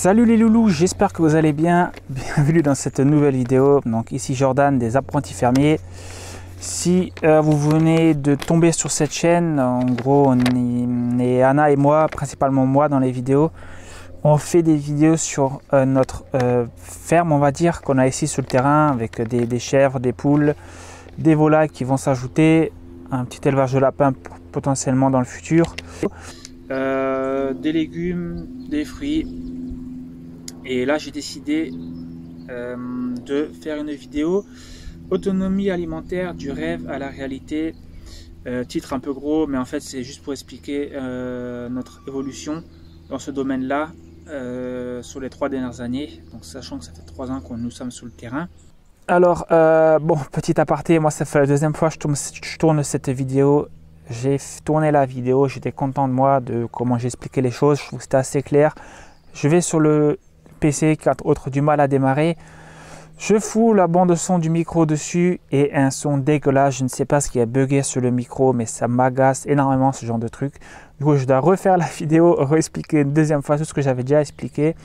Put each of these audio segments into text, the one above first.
Salut les loulous, j'espère que vous allez bien. Bienvenue dans cette nouvelle vidéo. Donc ici Jordan des apprentis fermiers. Si vous venez de tomber sur cette chaîne, en gros on est Anna et moi, principalement moi dans les vidéos. On fait des vidéos sur notre ferme, on va dire, qu'on a ici sur le terrain, avec des chèvres, des poules, des volailles qui vont s'ajouter, un petit élevage de lapins potentiellement dans le futur, des légumes, des fruits. Et là j'ai décidé de faire une vidéo autonomie alimentaire du rêve à la réalité. Titre un peu gros, mais en fait c'est juste pour expliquer notre évolution dans ce domaine là sur les 3 dernières années, donc sachant que ça fait 3 ans que nous sommes sur le terrain. Alors bon, petit aparté, moi ça fait la deuxième fois que je tourne cette vidéo. J'ai tourné la vidéo, j'étais content de moi, de comment j'expliquais les choses, je trouve que c'était assez clair. Je vais sur le PC qui a autre du mal à démarrer. Je fous la bande son du micro dessus et un son dégueulasse. Je ne sais pas ce qui a bugué sur le micro, mais ça m'agace énormément ce genre de truc. Du coup, je dois refaire la vidéo, réexpliquer une deuxième fois tout ce que j'avais déjà expliqué.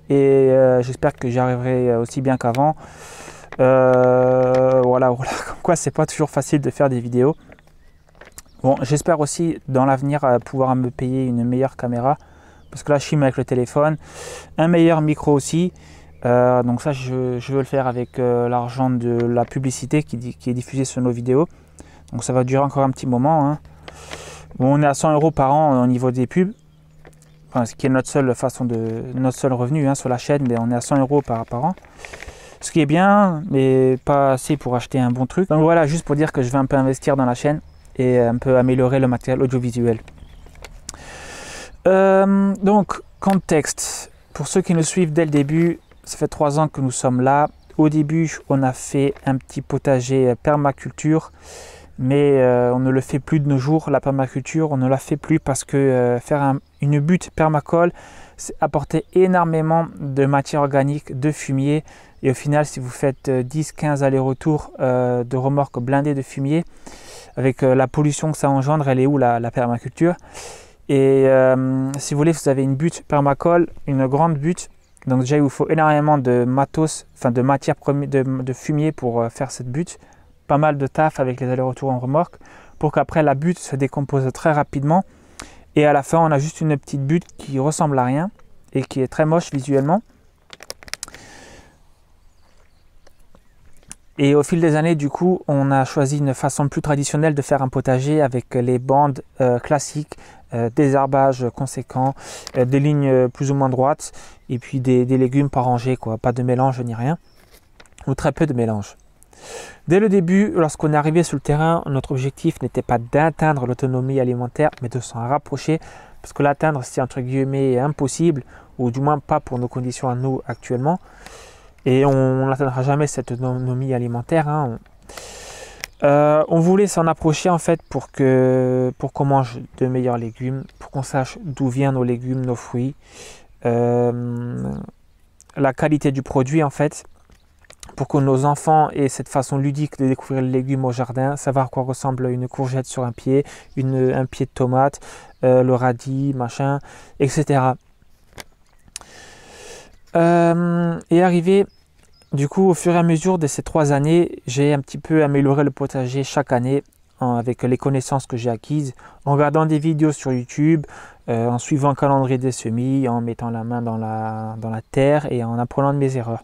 Et j'espère que j'y arriverai aussi bien qu'avant. Voilà, comme quoi c'est pas toujours facile de faire des vidéos. Bon, j'espère aussi dans l'avenir pouvoir me payer une meilleure caméra. Parce que là, je filme avec le téléphone. Un meilleur micro aussi. Donc ça, je veux le faire avec l'argent de la publicité qui est diffusée sur nos vidéos. Donc ça va durer encore un petit moment. Hein. Bon, on est à 100 € par an au niveau des pubs. Enfin, ce qui est notre seul revenu hein, sur la chaîne. Mais on est à 100 € par an. Ce qui est bien, mais pas assez pour acheter un bon truc. Donc voilà, juste pour dire que je vais un peu investir dans la chaîne et un peu améliorer le matériel audiovisuel. Donc, contexte. Pour ceux qui nous suivent dès le début, ça fait 3 ans que nous sommes là. Au début, on a fait un petit potager permaculture, mais on ne le fait plus de nos jours. La permaculture, on ne la fait plus parce que faire une butte permacole, c'est apporter énormément de matière organique, de fumier. Et au final, si vous faites 10-15 allers-retours de remorques blindées de fumier, avec la pollution que ça engendre, elle est où la permaculture? Et si vous voulez, vous avez une butte permacole, une grande butte. Donc déjà, il vous faut énormément de matos, enfin de matière première, de fumier pour faire cette butte. Pas mal de taf avec les allers-retours en remorque pour qu'après la butte se décompose très rapidement. Et à la fin, on a juste une petite butte qui ressemble à rien et qui est très moche visuellement. Et au fil des années, du coup, on a choisi une façon plus traditionnelle de faire un potager avec les bandes classiques, des herbages conséquents, des lignes plus ou moins droites et puis des légumes par rangée, quoi. Pas de mélange ni rien, ou très peu de mélange. Dès le début, lorsqu'on est arrivé sur le terrain, notre objectif n'était pas d'atteindre l'autonomie alimentaire, mais de s'en rapprocher, parce que l'atteindre, c'est entre guillemets impossible, ou du moins pas pour nos conditions à nous actuellement. Et on n'atteindra jamais cette autonomie alimentaire. Hein. On voulait s'en approcher en fait pour qu'on mange de meilleurs légumes, pour qu'on sache d'où viennent nos légumes, nos fruits, la qualité du produit en fait, pour que nos enfants aient cette façon ludique de découvrir les légumes au jardin, savoir à quoi ressemble une courgette sur un pied, un pied de tomate, le radis, machin, etc. Et arrivé, du coup, au fur et à mesure de ces 3 années, j'ai un petit peu amélioré le potager chaque année avec les connaissances que j'ai acquises, en regardant des vidéos sur YouTube, en suivant le calendrier des semis, en mettant la main dans la terre et en apprenant de mes erreurs.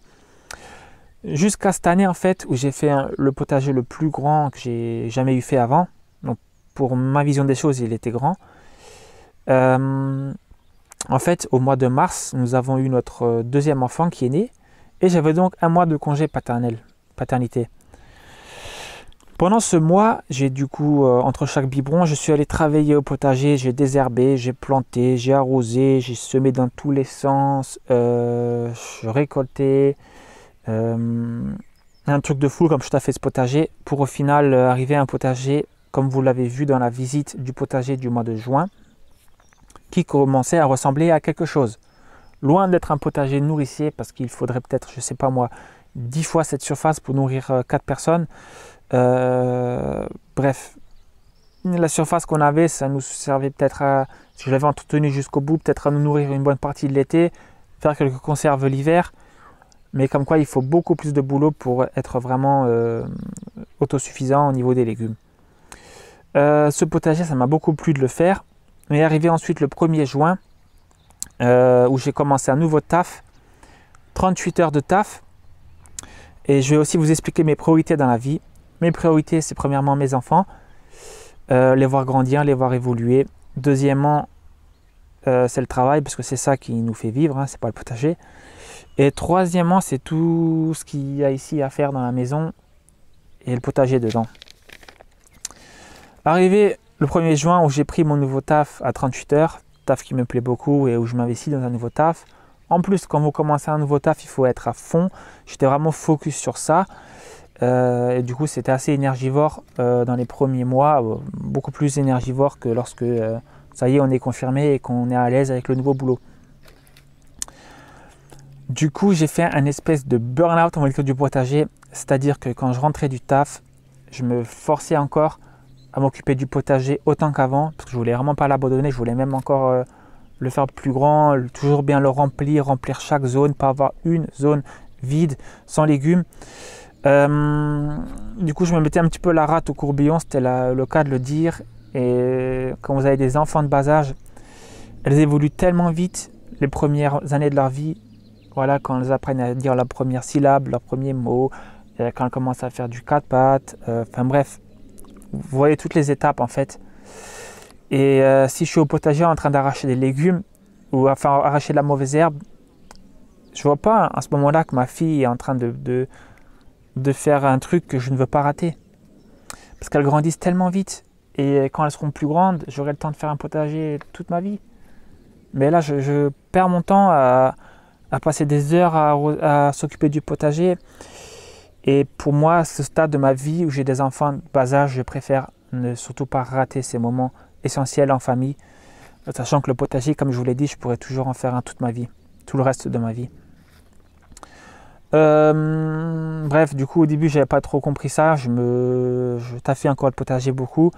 Jusqu'à cette année, en fait, où j'ai fait le potager le plus grand que j'ai jamais eu fait avant. Donc, pour ma vision des choses, il était grand. En fait, au mois de mars, nous avons eu notre deuxième enfant qui est né et j'avais donc 1 mois de congé paternité. Pendant ce mois, j'ai du coup, entre chaque biberon, je suis allé travailler au potager, j'ai désherbé, j'ai planté, j'ai arrosé, j'ai semé dans tous les sens, je récoltais, un truc de fou comme je t'ai fait ce potager pour au final arriver à un potager, comme vous l'avez vu dans la visite du potager du mois de juin, qui commençait à ressembler à quelque chose. Loin d'être un potager nourricier, parce qu'il faudrait peut-être, je sais pas moi, 10 fois cette surface pour nourrir 4 personnes. Bref, la surface qu'on avait, ça nous servait peut-être à, si je l'avais entretenu jusqu'au bout, peut-être à nous nourrir une bonne partie de l'été, faire quelques conserves l'hiver, mais comme quoi il faut beaucoup plus de boulot pour être vraiment autosuffisant au niveau des légumes. Ce potager, ça m'a beaucoup plu de le faire. Mais arrivé ensuite le 1er juin, où j'ai commencé un nouveau taf, 38 heures de taf. Et je vais aussi vous expliquer mes priorités dans la vie. Mes priorités, c'est premièrement mes enfants, les voir grandir, les voir évoluer. Deuxièmement, c'est le travail, parce que c'est ça qui nous fait vivre, hein, c'est pas le potager. Et troisièmement, c'est tout ce qu'il y a ici à faire dans la maison et le potager dedans. Arrivé le 1er juin où j'ai pris mon nouveau taf à 38 heures, taf qui me plaît beaucoup et où je m'investis dans un nouveau taf. En plus, quand vous commencez un nouveau taf, il faut être à fond. J'étais vraiment focus sur ça. Et du coup, c'était assez énergivore dans les premiers mois, beaucoup plus énergivore que lorsque ça y est, on est confirmé et qu'on est à l'aise avec le nouveau boulot. Du coup, j'ai fait un espèce de burn-out en milieu du potager, c'est-à-dire que quand je rentrais du taf, je me forçais encore à m'occuper du potager autant qu'avant, parce que je voulais vraiment pas l'abandonner, je voulais même encore le faire plus grand, toujours bien le remplir chaque zone, pas avoir une zone vide, sans légumes. Du coup, je me mettais un petit peu la rate au courbillon, c'était le cas de le dire. Et quand vous avez des enfants de bas âge, elles évoluent tellement vite les premières années de leur vie. Voilà, quand elles apprennent à dire la première syllabe, leur premier mot, quand elles commencent à faire du quatre pattes, enfin bref, vous voyez toutes les étapes en fait. Et si je suis au potager en train d'arracher des légumes ou enfin arracher de la mauvaise herbe, je vois pas à ce moment-là que ma fille est en train de faire un truc que je ne veux pas rater. Parce qu'elles grandissent tellement vite. Et quand elles seront plus grandes, j'aurai le temps de faire un potager toute ma vie. Mais là, je perds mon temps à passer des heures à s'occuper du potager. Et pour moi, à ce stade de ma vie où j'ai des enfants de bas âge, je préfère ne surtout pas rater ces moments essentiels en famille. Sachant que le potager, comme je vous l'ai dit, je pourrais toujours en faire un toute ma vie. Tout le reste de ma vie. Bref, du coup au début j'avais pas trop compris ça, je taffais encore le potager beaucoup.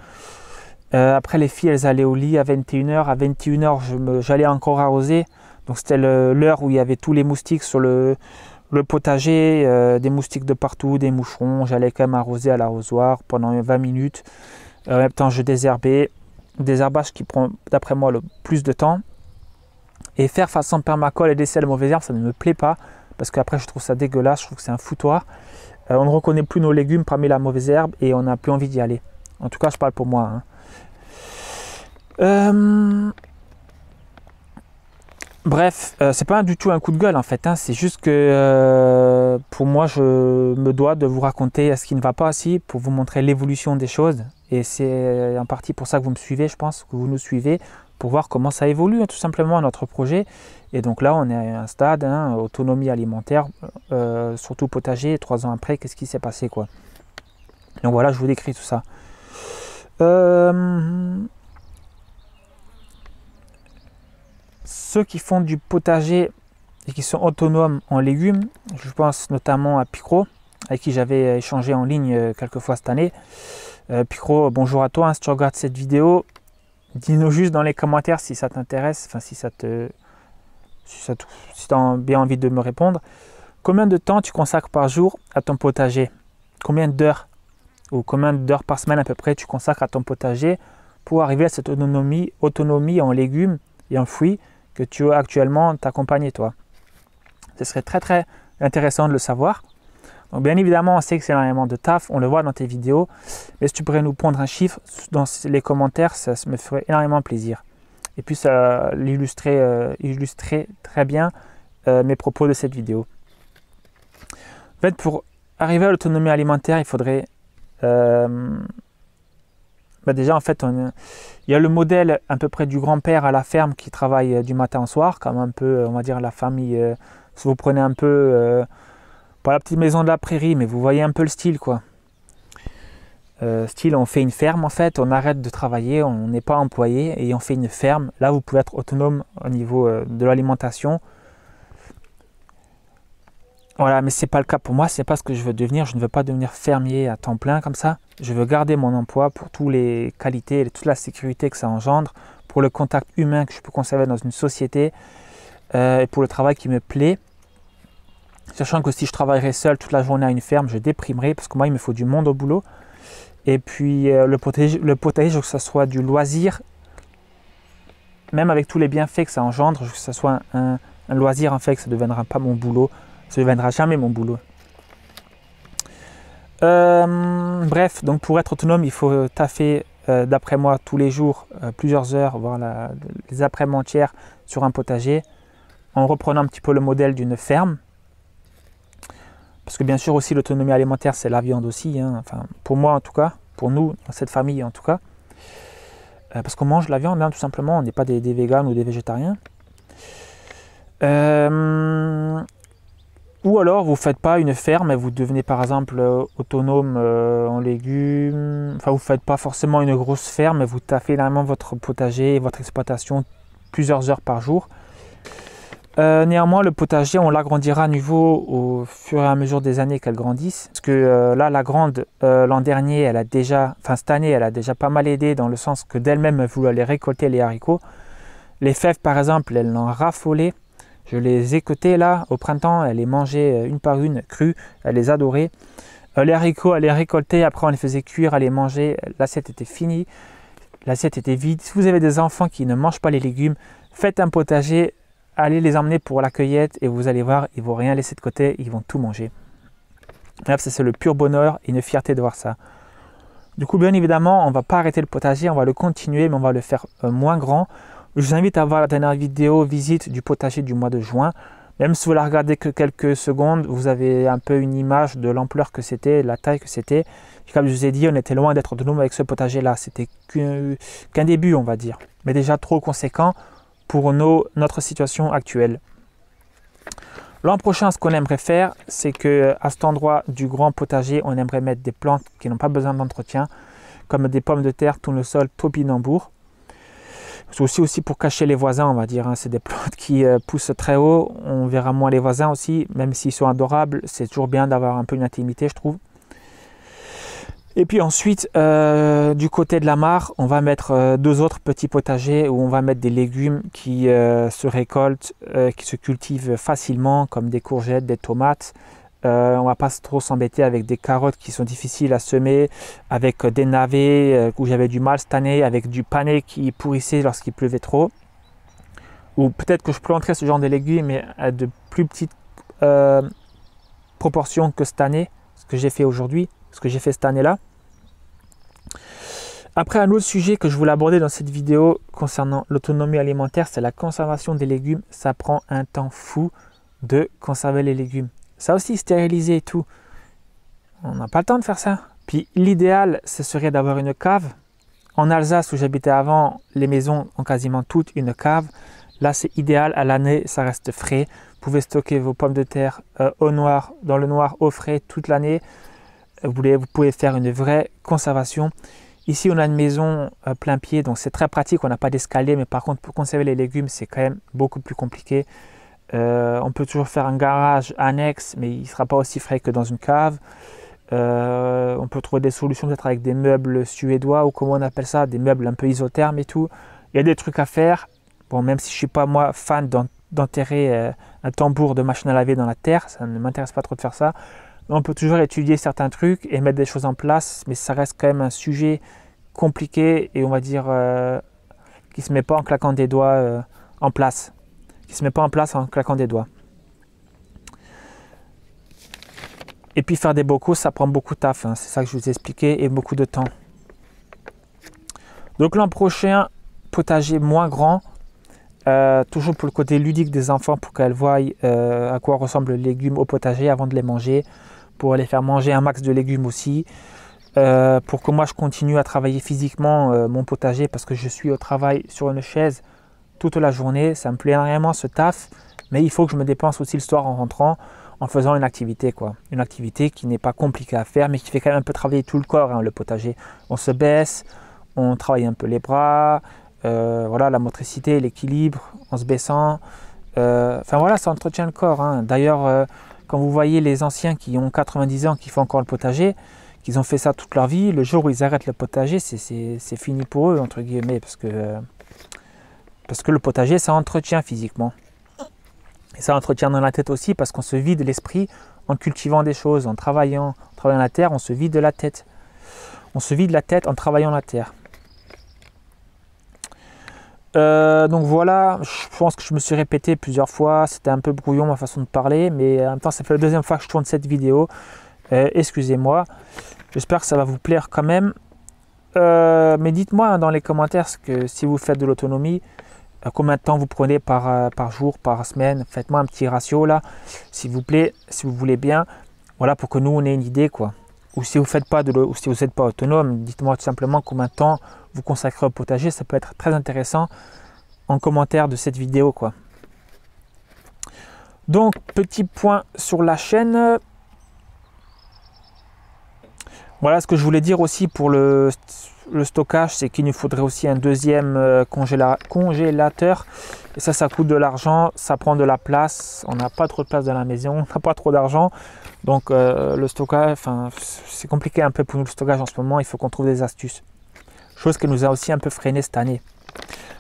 Après les filles elles allaient au lit à 21h, à 21h j'allais encore arroser, donc c'était l'heure où il y avait tous les moustiques sur le potager, des moustiques de partout, des moucherons, j'allais quand même arroser à l'arrosoir pendant 20 minutes. En même temps je désherbais, désherbage qui prend d'après moi le plus de temps. Et faire façon permacole et laisser la mauvaise herbe, ça ne me plaît pas. Parce qu'après je trouve ça dégueulasse, je trouve que c'est un foutoir. On ne reconnaît plus nos légumes parmi la mauvaise herbe et on n'a plus envie d'y aller. En tout cas je parle pour moi. Bref, c'est pas du tout un coup de gueule en fait. C'est juste que pour moi je me dois de vous raconter ce qui ne va pas ici pour vous montrer l'évolution des choses. Et c'est en partie pour ça que vous me suivez, je pense, que vous nous suivez, pour voir comment ça évolue tout simplement notre projet. Et donc là on est à un stade, autonomie alimentaire, surtout potager, 3 ans après, qu'est-ce qui s'est passé quoi. Donc voilà, je vous décris tout ça. Ceux qui font du potager et qui sont autonomes en légumes, je pense notamment à Picro, avec qui j'avais échangé en ligne quelques fois cette année. Picro, bonjour à toi, si tu regardes cette vidéo, dis-nous juste dans les commentaires si ça t'intéresse, enfin si tu as bien envie de me répondre. Combien de temps tu consacres par jour à ton potager? Combien d'heures ou combien d'heures par semaine à peu près tu consacres à ton potager pour arriver à cette autonomie en légumes et en fruits que tu as actuellement t'accompagner toi? Ce serait très très intéressant de le savoir. Donc bien évidemment, on sait que c'est énormément de taf, on le voit dans tes vidéos, mais si tu pourrais nous pondre un chiffre dans les commentaires, ça me ferait énormément plaisir. Et puis ça illustrer très bien mes propos de cette vidéo. En fait, pour arriver à l'autonomie alimentaire, il faudrait déjà en fait il y a le modèle à peu près du grand-père à la ferme qui travaille du matin au soir, comme un peu on va dire la famille, si vous prenez un peu pas la petite maison de la prairie, mais vous voyez un peu le style quoi. Style on fait une ferme en fait, on arrête de travailler, on n'est pas employé et on fait une ferme. Là vous pouvez être autonome au niveau de l'alimentation. Voilà, mais c'est pas le cas pour moi, c'est pas ce que je veux devenir. Je ne veux pas devenir fermier à temps plein comme ça. Je veux garder mon emploi pour toutes les qualités et toute la sécurité que ça engendre, pour le contact humain que je peux conserver dans une société. et pour le travail qui me plaît. Sachant que si je travaillerais seul toute la journée à une ferme, je déprimerais parce que moi, il me faut du monde au boulot. Et puis le potager, je veux que ça soit du loisir, même avec tous les bienfaits que ça engendre, je veux que ça soit un loisir en fait, que ça ne deviendra pas mon boulot, ça ne deviendra jamais mon boulot. Bref, donc pour être autonome, il faut taffer, d'après moi, tous les jours, plusieurs heures, voire les après-midi entières sur un potager, en reprenant un petit peu le modèle d'une ferme. Parce que bien sûr aussi l'autonomie alimentaire c'est la viande aussi, hein. Enfin, pour moi en tout cas, pour nous, dans cette famille en tout cas. Parce qu'on mange la viande, hein, tout simplement, on n'est pas des véganes ou des végétariens. Ou alors vous ne faites pas une ferme et vous devenez par exemple autonome en légumes. Enfin vous ne faites pas forcément une grosse ferme et vous taffez énormément votre potager et votre exploitation plusieurs heures par jour. Néanmoins, le potager, on l'agrandira à nouveau au fur et à mesure des années qu'elle grandisse. Parce que là, la grande, l'an dernier, cette année, elle a déjà pas mal aidé dans le sens que d'elle-même, elle voulait aller récolter les haricots. Les fèves, par exemple, elle en raffolait. Je les écoutais là, au printemps, elle les mangeait une par une, crues, elle les adorait. Les haricots, elle les récoltait, après on les faisait cuire, elle les mangeait, l'assiette était finie, l'assiette était vide. Si vous avez des enfants qui ne mangent pas les légumes, faites un potager, allez les emmener pour la cueillette et vous allez voir, ils ne vont rien laisser de côté, ils vont tout manger. C'est le pur bonheur et une fierté de voir ça. Du coup, bien évidemment, on ne va pas arrêter le potager, on va le continuer, mais on va le faire moins grand. Je vous invite à voir la dernière vidéo visite du potager du mois de juin. Même si vous la regardez que quelques secondes, vous avez un peu une image de l'ampleur que c'était, la taille que c'était. Comme je vous ai dit, on était loin d'être autonome avec ce potager-là. C'était qu'un début, on va dire, mais déjà trop conséquent pour notre situation actuelle. L'an prochain, ce qu'on aimerait faire, c'est qu'à cet endroit du grand potager, on aimerait mettre des plantes qui n'ont pas besoin d'entretien, comme des pommes de terre, tournesol, topinambour. C'est aussi pour cacher les voisins, on va dire. C'est des plantes qui poussent très haut. On verra moins les voisins aussi, même s'ils sont adorables. C'est toujours bien d'avoir un peu une intimité, je trouve. Et puis ensuite, du côté de la mare, on va mettre deux autres petits potagers où on va mettre des légumes qui se récoltent, qui se cultivent facilement, comme des courgettes, des tomates. On ne va pas trop s'embêter avec des carottes qui sont difficiles à semer, avec des navets où j'avais du mal cette année, avec du panais qui pourrissait lorsqu'il pleuvait trop. Ou peut-être que je planterai ce genre de légumes, mais à de plus petites proportions que cette année, ce que j'ai fait aujourd'hui, ce que j'ai fait cette année-là. Après, un autre sujet que je voulais aborder dans cette vidéo concernant l'autonomie alimentaire, c'est la conservation des légumes. Ça prend un temps fou de conserver les légumes. Ça aussi, stériliser et tout, on n'a pas le temps de faire ça. Puis l'idéal, ce serait d'avoir une cave. En Alsace, où j'habitais avant, les maisons ont quasiment toutes une cave. Là, c'est idéal. À l'année, ça reste frais. Vous pouvez stocker vos pommes de terre au noir, dans le noir, au frais, toute l'année. Vous pouvez faire une vraie conservation. Ici, on a une maison plein pied, donc c'est très pratique. On n'a pas d'escalier, mais par contre, pour conserver les légumes, c'est quand même beaucoup plus compliqué. On peut toujours faire un garage annexe, mais il ne sera pas aussi frais que dans une cave. On peut trouver des solutions peut-être avec des meubles suédois ou comment on appelle ça, des meubles un peu isothermes et tout. Il y a des trucs à faire. Bon, même si je ne suis pas moi fan d'enterrer un tambour de machine à laver dans la terre, ça ne m'intéresse pas trop de faire ça. On peut toujours étudier certains trucs et mettre des choses en place, mais ça reste quand même un sujet compliqué et on va dire qui ne se met pas en claquant des doigts en place. Qui se met pas en place en claquant des doigts. Et puis faire des bocaux, ça prend beaucoup de taf, hein. C'est ça que je vous ai expliqué, et beaucoup de temps. Donc l'an prochain, potager moins grand, toujours pour le côté ludique des enfants, pour qu'elles voient à quoi ressemblent les légumes au potager avant de les manger, pour les faire manger un max de légumes aussi, pour que moi je continue à travailler physiquement mon potager, parce que je suis au travail sur une chaise toute la journée, ça me plaît énormément ce taf, mais il faut que je me dépense aussi le soir en rentrant, en faisant une activité, quoi. Une activité qui n'est pas compliquée à faire, mais qui fait quand même un peu travailler tout le corps, hein, le potager. On se baisse, on travaille un peu les bras, voilà, la motricité, l'équilibre, en se baissant. Enfin voilà, ça entretient le corps, hein. D'ailleurs, quand vous voyez les anciens qui ont 90 ans, qui font encore le potager, qu'ils ont fait ça toute leur vie, le jour où ils arrêtent le potager, c'est fini pour eux, entre guillemets, parce que le potager, ça entretient physiquement. ça entretient dans la tête aussi parce qu'on se vide l'esprit en cultivant des choses, en travaillant la terre, on se vide la tête. On se vide la tête en travaillant la terre. Donc voilà, je pense que je me suis répété plusieurs fois, c'était un peu brouillon ma façon de parler, mais en même temps ça fait la deuxième fois que je tourne cette vidéo. Excusez-moi, j'espère que ça va vous plaire quand même. Mais dites-moi dans les commentaires que si vous faites de l'autonomie, combien de temps vous prenez par jour, par semaine. Faites-moi un petit ratio là, s'il vous plaît, si vous voulez bien. Voilà, pour que nous on ait une idée quoi. Ou si vous faites pas ou si vous n'êtes pas autonome, dites-moi tout simplement combien de temps vous consacrez au potager. Ça peut être très intéressant en commentaire de cette vidéo quoi. Donc petit point sur la chaîne. Voilà ce que je voulais dire aussi pour le stockage, c'est qu'il nous faudrait aussi un deuxième congélateur. Et ça coûte de l'argent, ça prend de la place. On n'a pas trop de place dans la maison, on n'a pas trop d'argent. Donc le stockage, c'est compliqué un peu pour nous le stockage en ce moment. Il faut qu'on trouve des astuces. Chose qui nous a aussi un peu freiné cette année.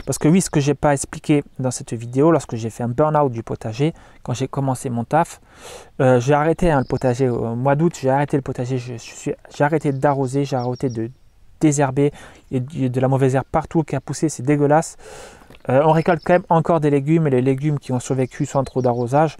Parce que oui, ce que j'ai pas expliqué dans cette vidéo, lorsque j'ai fait un burn-out du potager, quand j'ai commencé mon taf, j'ai arrêté le potager au mois d'août, j'ai arrêté le potager, j'ai arrêté d'arroser, j'ai arrêté de désherber, il y a de la mauvaise herbe partout qui a poussé, c'est dégueulasse. On récolte quand même encore des légumes, et les légumes qui ont survécu sans trop d'arrosage.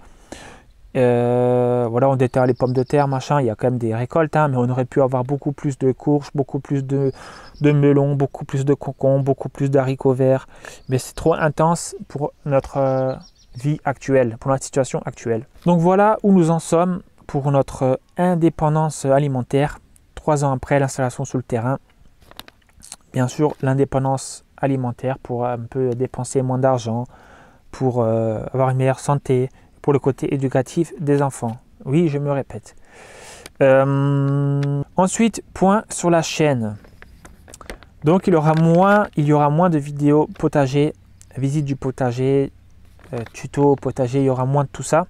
Voilà, on déterre les pommes de terre, machin, il y a quand même des récoltes, hein, mais on aurait pu avoir beaucoup plus de courges, beaucoup plus de melons, beaucoup plus de concombres, beaucoup plus d'haricots verts, mais c'est trop intense pour notre vie actuelle, pour notre situation actuelle. Donc voilà où nous en sommes pour notre indépendance alimentaire, 3 ans après l'installation sur le terrain. Bien sûr, l'indépendance alimentaire pour un peu dépenser moins d'argent, pour avoir une meilleure santé, pour le côté éducatif des enfants. Oui, je me répète. Ensuite, point sur la chaîne. Donc, il y aura moins de vidéos potager, visite du potager, tuto potager, il y aura moins de tout ça.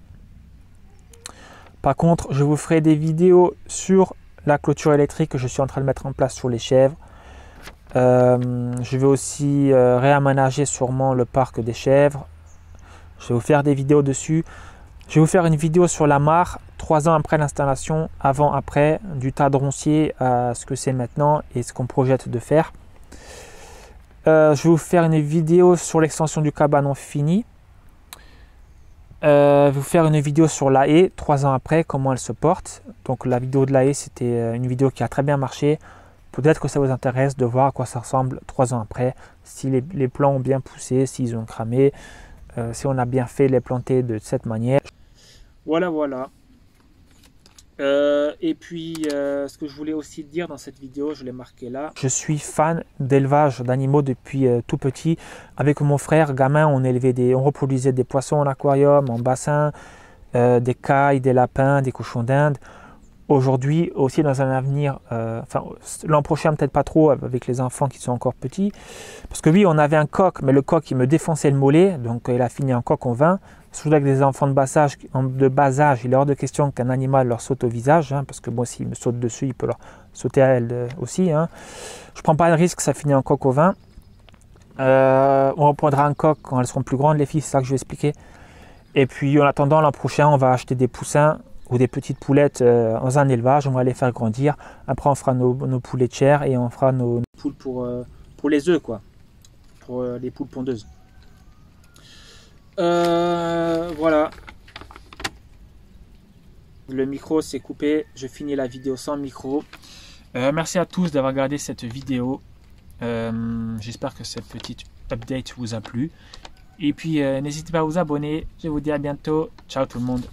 Par contre, je vous ferai des vidéos sur la clôture électrique que je suis en train de mettre en place sur les chèvres. Je vais aussi réaménager sûrement le parc des chèvres. Je vais vous faire des vidéos dessus. Je vais vous faire une vidéo sur la mare, 3 ans après l'installation, avant, après, du tas de ronciers à ce que c'est maintenant et ce qu'on projette de faire. Je vais vous faire une vidéo sur l'extension du cabanon fini. Je vais vous faire une vidéo sur la haie, 3 ans après, comment elle se porte. Donc la vidéo de la haie, c'était une vidéo qui a très bien marché. Peut-être que ça vous intéresse de voir à quoi ça ressemble 3 ans après, si les plants ont bien poussé, s'ils ont cramé. Si on a bien fait les planter de cette manière. Voilà. Et puis, ce que je voulais aussi dire dans cette vidéo, je l'ai marqué là. Je suis fan d'élevage d'animaux depuis tout petit. Avec mon frère, gamin, on reproduisait des poissons en aquarium, en bassin, des cailles, des lapins, des cochons d'Inde. Aujourd'hui, aussi dans un avenir, l'an prochain peut-être pas trop avec les enfants qui sont encore petits, parce que oui, on avait un coq, mais le coq il me défonçait le mollet, donc il a fini en coq en vin. Surtout avec des enfants de bas âge, il est hors de question qu'un animal leur saute au visage, hein, parce que bon, s'il me saute dessus, il peut leur sauter à elle aussi. Hein. Je prends pas de risque, ça finit en coq au vin. On reprendra un coq quand elles seront plus grandes, les filles, c'est ça que je vais expliquer. Et puis en attendant, l'an prochain, on va acheter des poussins ou des petites poulettes dans un élevage, on va les faire grandir. Après, on fera nos poulets de chair et on fera nos poules pour les œufs, quoi. Pour les poules pondeuses. Voilà. Le micro s'est coupé. Je finis la vidéo sans micro. Merci à tous d'avoir regardé cette vidéo. J'espère que cette petite update vous a plu. Et puis, n'hésitez pas à vous abonner. Je vous dis à bientôt. Ciao tout le monde.